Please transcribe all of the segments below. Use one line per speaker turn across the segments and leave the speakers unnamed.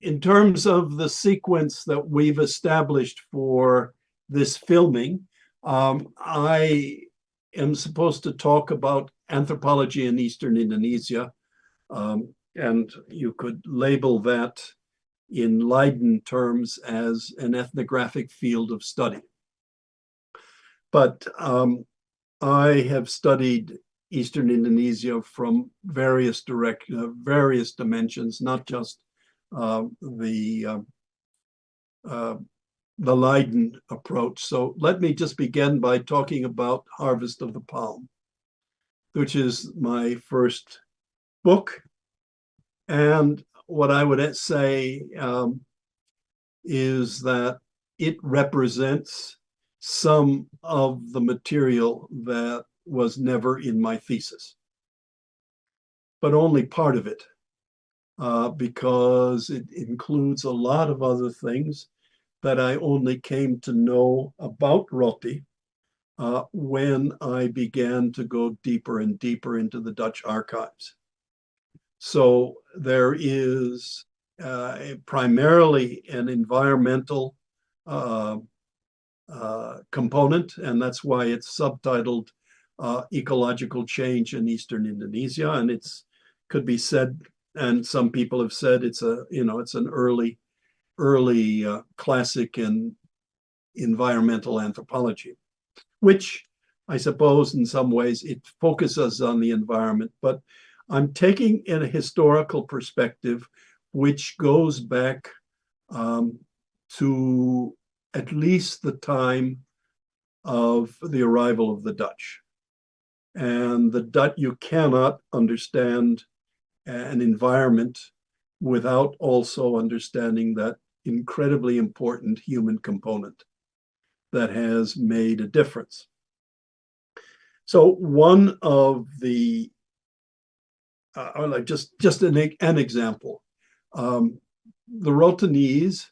In terms of the sequence that we've established for this filming, I am supposed to talk about anthropology in Eastern Indonesia, and you could label that in Leiden terms as an ethnographic field of study. But I have studied Eastern Indonesia from various dimensions, not just the Leiden approach. So let me just begin by talking about Harvest of the Palm, which is my first book. And what I would say is that it represents some of the material that was never in my thesis, but only part of it, because it includes a lot of other things that I only came to know about Roti when I began to go deeper and deeper into the Dutch archives. So there is primarily an environmental component, and that's why it's subtitled Ecological Change in Eastern Indonesia. And it's could be said, and some people have said it's an early classic in environmental anthropology, which I suppose in some ways it focuses on the environment, but I'm taking in a historical perspective, which goes back to at least the time of the arrival of the Dutch. And the Dutch, you cannot understand an environment without also understanding that incredibly important human component that has made a difference. So one of the just an example. The Rotanese,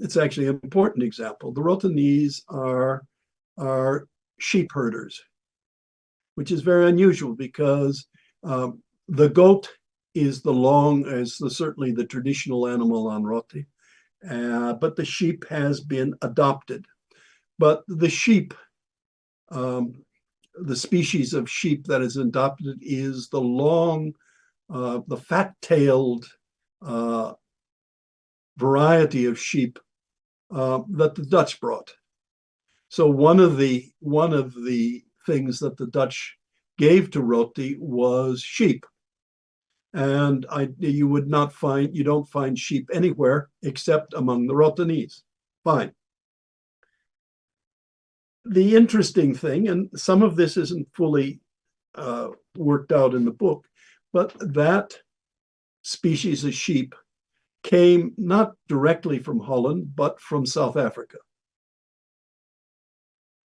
it's actually an important example. The Rotanese are sheep herders, which is very unusual because the goat is certainly the traditional animal on Roti, but the sheep has been adopted. But the sheep, the species of sheep that is adopted is the long, the fat-tailed variety of sheep that the Dutch brought. So one of the things that the Dutch gave to Roti was sheep, and you don't find sheep anywhere except among the Rotanese. Fine. The interesting thing, and some of this isn't fully worked out in the book, but that species of sheep came not directly from Holland, but from South Africa.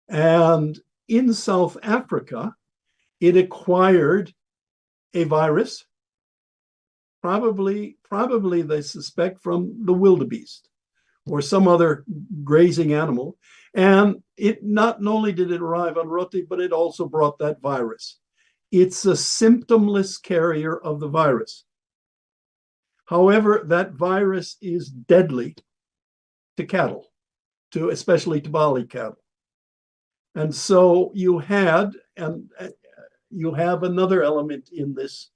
And in South Africa, it acquired a virus, probably they suspect from the wildebeest or some other grazing animal. And it not only did it arrive on Roti, but it also brought that virus. It's a symptomless carrier of the virus. However, that virus is deadly to cattle, especially to Bali cattle. And so you have another element in this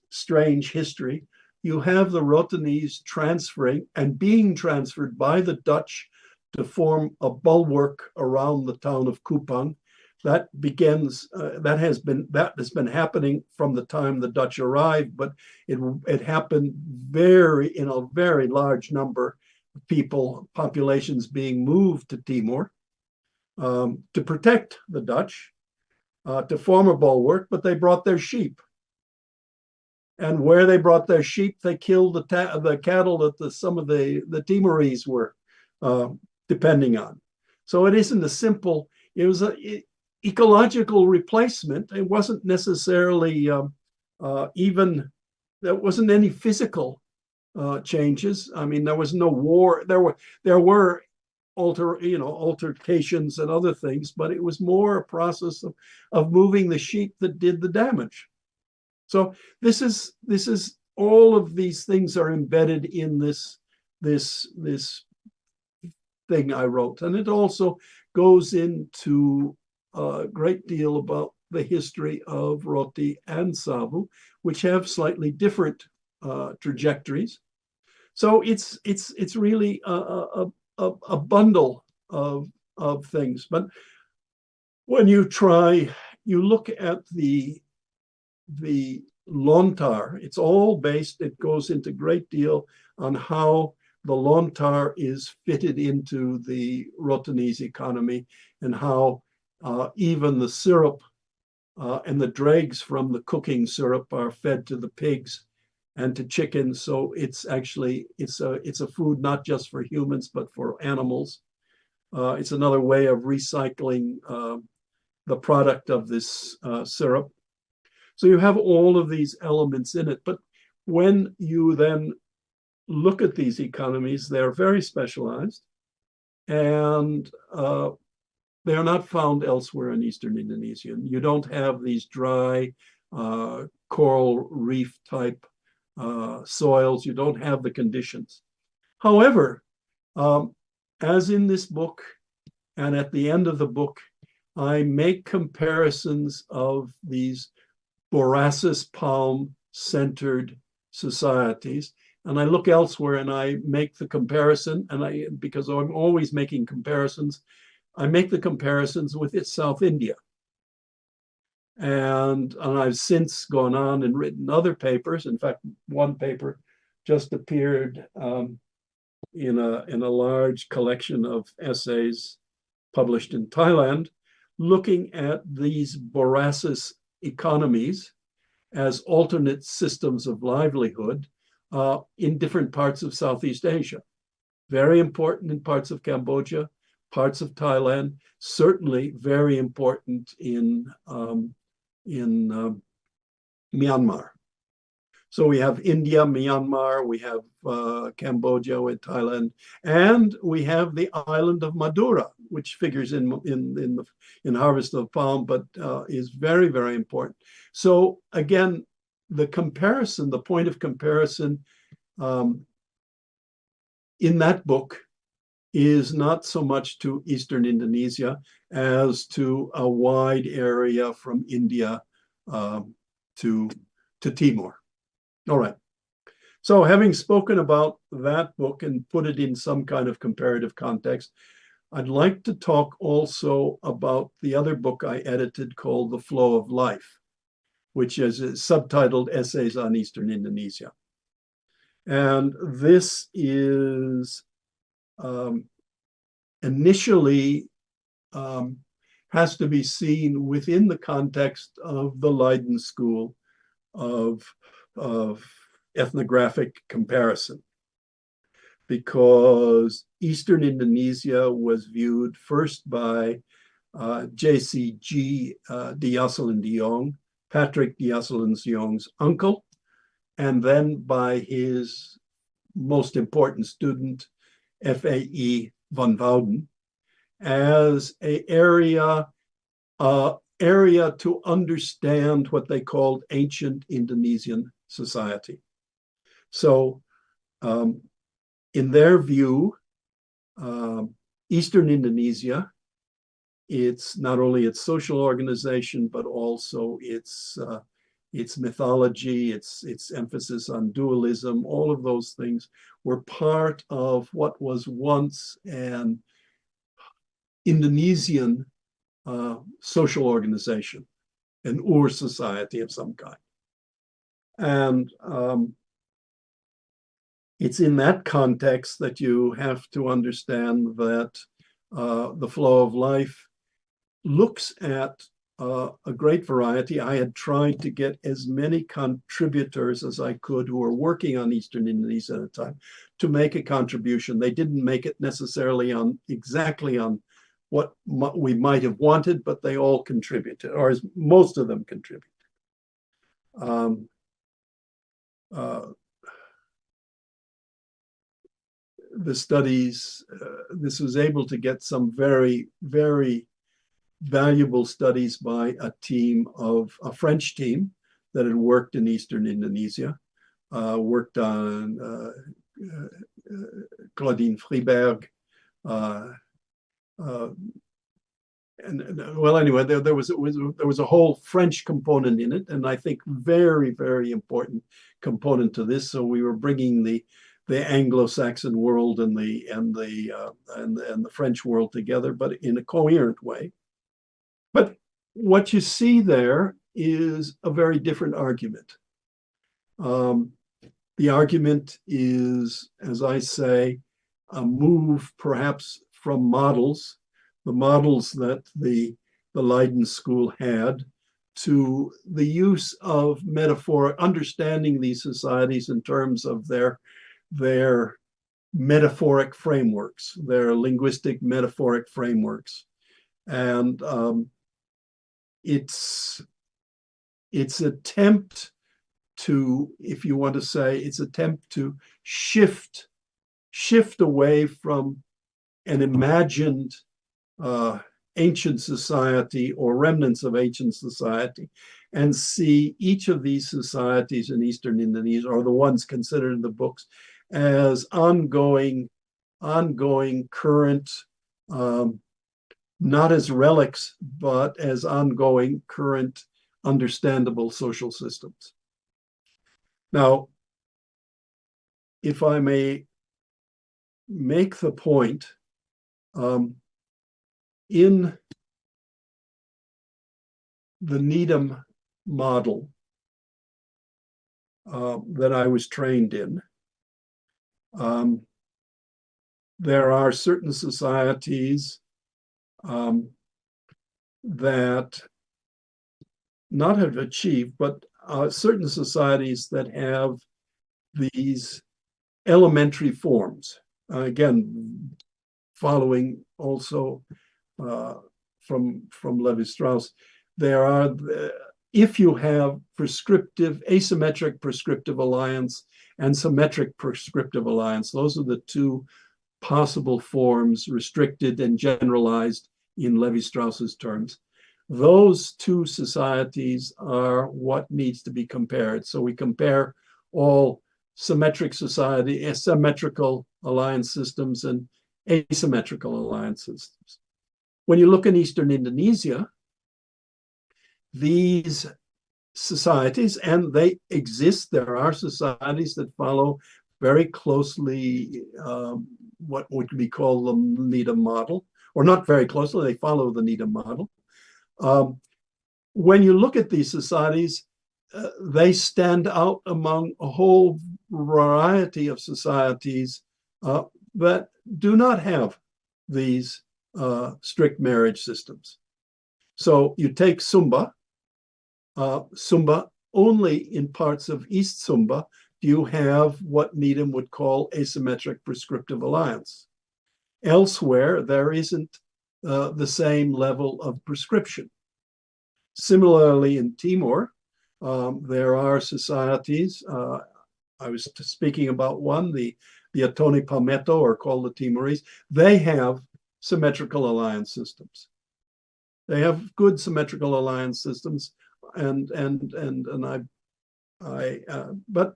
strange history. You have the Rotanese transferring and being transferred by the Dutch to form a bulwark around the town of Kupang. That has been happening from the time the Dutch arrived, but it happened in a very large number of populations being moved to Timor. to protect the Dutch, to form a bulwark, but they brought their sheep. And where they brought their sheep, they killed the cattle that some of the Timorese were depending on. So it isn't a simple, it was an ecological replacement. It wasn't necessarily even, there wasn't any physical changes. I mean, there was no war. There were altercations and other things, but it was more a process of moving the sheep that did the damage. So this is all of these things are embedded in this thing I wrote, and it also goes into a great deal about the history of Roti and Savu, which have slightly different trajectories. So it's really a bundle of things. But when you look at the lontar, it's all based, it goes into great deal on how the lontar is fitted into the Rotinese economy, and how even the syrup and the dregs from the cooking syrup are fed to the pigs and to chickens. So it's actually, it's a food not just for humans, but for animals. It's another way of recycling the product of this syrup. So you have all of these elements in it. But when you then look at these economies, they're very specialized, and they are not found elsewhere in Eastern Indonesia. You don't have these dry coral reef type soils. You don't have the conditions. However, as in this book, and at the end of the book, I make comparisons of these borassus palm centered societies. And I look elsewhere and I make the comparison, and because I'm always making comparisons, I make the comparisons with South India. And I've since gone on and written other papers. In fact, one paper just appeared in a large collection of essays published in Thailand, looking at these borassus economies as alternate systems of livelihood in different parts of Southeast Asia. Very important in parts of Cambodia, parts of Thailand, certainly very important in Myanmar. So we have India, Myanmar, we have Cambodia and Thailand, and we have the island of Madura, which figures in Harvest of Palm, but is very, very important. So again, the comparison, the point of comparison in that book is not so much to Eastern Indonesia as to a wide area from India to Timor. All right. So having spoken about that book and put it in some kind of comparative context, I'd like to talk also about the other book I edited called The Flow of Life, which is subtitled Essays on Eastern Indonesia. And this is initially has to be seen within the context of the Leiden School of ethnographic comparison, because Eastern Indonesia was viewed first by J.C.G. de Yasselin de Jong, Patrick de Yasselin de Jong's uncle, and then by his most important student, F.A.E. van Wouden, as an area to understand what they called ancient Indonesian society. So in their view, Eastern Indonesia, it's not only its social organization, but also its mythology, its emphasis on dualism, all of those things were part of what was once an Indonesian social organization, an society of some kind. And it's in that context that you have to understand that The Flow of Life looks at a great variety. I had tried to get as many contributors as I could who were working on Eastern Indonesia at the time to make a contribution. They didn't make it necessarily on exactly on what we might have wanted, but they all contributed, or as most of them contributed. The studies, this was able to get some very, very valuable studies by a French team that had worked in Eastern Indonesia, worked on Claudine Friberg, and well, anyway, there was a whole French component in it, and I think very, very important component to this. So we were bringing the Anglo-Saxon world and the French world together, but in a coherent way. But what you see there is a very different argument. The argument is, as I say, a move perhaps from models, the models that the Leiden School had, to the use of metaphor, understanding these societies in terms of their metaphoric frameworks, their linguistic metaphoric frameworks. And its attempt to, if you want to say, its attempt to shift away from an imagined ancient society or remnants of ancient society, and see each of these societies in Eastern Indonesia, or the ones considered in the books, as ongoing, current, not as relics, but as ongoing, current, understandable social systems. Now, if I may make the point, in the Needham model that I was trained in, there are certain societies that not have achieved, but certain societies that have these elementary forms. Again, following also from Lévi-Strauss, there are, if you have prescriptive, asymmetric prescriptive alliance and symmetric prescriptive alliance, those are the two possible forms, restricted and generalized in Lévi-Strauss's terms. Those two societies are what needs to be compared. So we compare all symmetrical alliance systems and asymmetrical alliance systems. When you look in Eastern Indonesia, these societies, and they exist, there are societies that follow very closely what would be called the Needham model, or not very closely, they follow the Needham model. When you look at these societies, they stand out among a whole variety of societies that do not have these strict marriage systems. So you take Sumba. Sumba, only in parts of East Sumba do you have what Needham would call asymmetric prescriptive alliance. Elsewhere, there isn't the same level of prescription. Similarly, in Timor, there are societies. I was speaking about one, the Atoni Palmetto, or called the Timorese. They have symmetrical alliance systems. They have good symmetrical alliance systems, but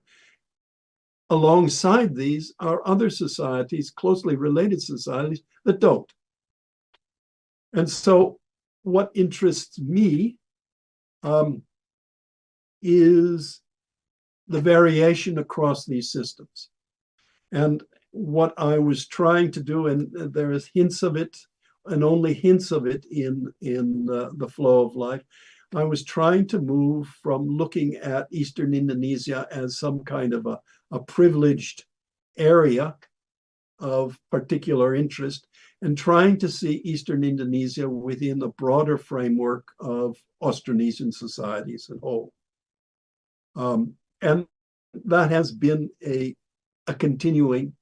alongside these are other societies, closely related societies, that don't. And so what interests me is the variation across these systems. And what I was trying to do, and there is hints of it, and only hints of it in the flow of life, I was trying to move from looking at Eastern Indonesia as some kind of a privileged area of particular interest, and trying to see Eastern Indonesia within the broader framework of Austronesian societies as a whole. And that has been a continuing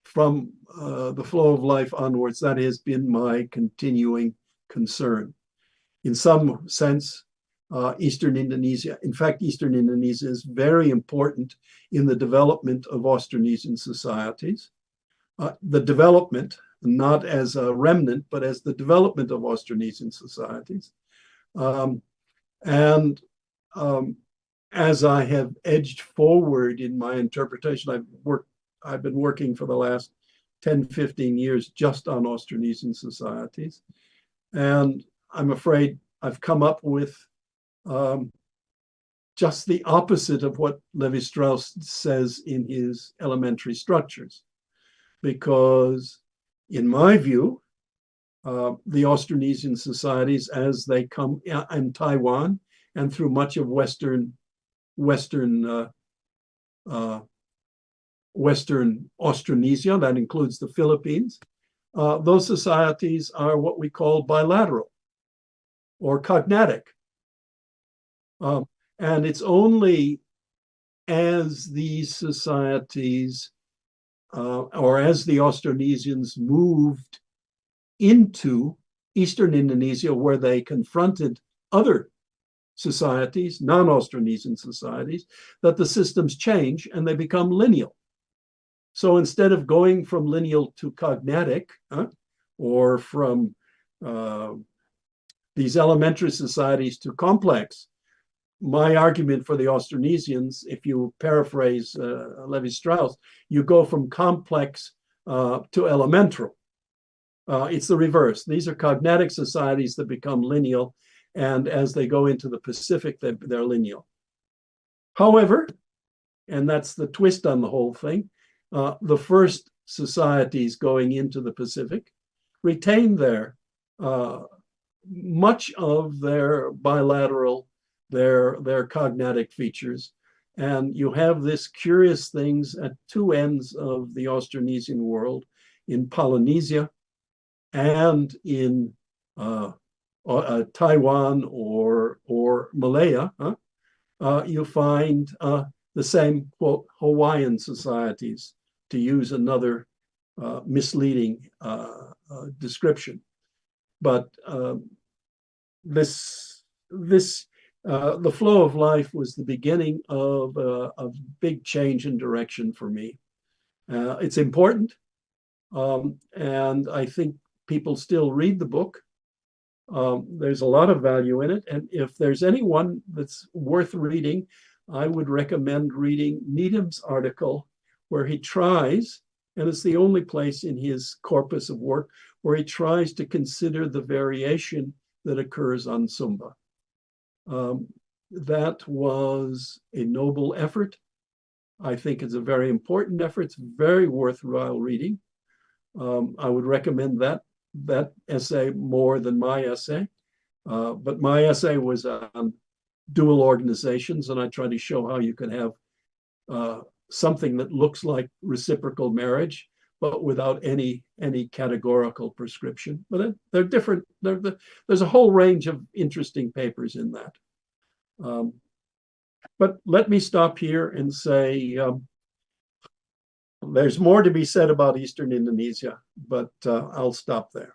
from the flow of life onwards. That has been my continuing concern. In some sense, Eastern Indonesia, in fact, Eastern Indonesia is very important in the development of Austronesian societies. The development, not as a remnant, but as the development of Austronesian societies. As I have edged forward in my interpretation, I've been working for the last 10, 15 years just on Austronesian societies. And I'm afraid I've come up with just the opposite of what Lévi-Strauss says in his elementary structures. Because in my view, the Austronesian societies as they come in Taiwan and through much of Western Austronesia, that includes the Philippines, those societies are what we call bilateral or cognatic. And it's only as these societies or as the Austronesians moved into Eastern Indonesia, where they confronted other societies, non-Austronesian societies, that the systems change and they become lineal. So instead of going from lineal to cognatic, or from these elementary societies to complex, my argument for the Austronesians, if you paraphrase Lévi-Strauss, you go from complex to elemental. It's the reverse. These are cognatic societies that become lineal, and as they go into the Pacific, they're lineal. However, and that's the twist on the whole thing, the first societies going into the Pacific retain much of their bilateral, their cognatic features. And you have this curious things at two ends of the Austronesian world, in Polynesia and in Taiwan or Malaya. You find the same, quote, Hawaiian societies, to use another misleading description. But the flow of life was the beginning of a big change in direction for me. It's important, and I think people still read the book. There's a lot of value in it, and if there's anyone that's worth reading, I would recommend reading Needham's article, where he tries, and it's the only place in his corpus of work, where he tries to consider the variation that occurs on Sumba. That was a noble effort. I think it's a very important effort. It's very worthwhile reading. I would recommend that essay more than my essay. But my essay was on dual organizations, and I tried to show how you can have something that looks like reciprocal marriage, but without any categorical prescription. But they're different. There's a whole range of interesting papers in that. But let me stop here and say there's more to be said about Eastern Indonesia, but I'll stop there.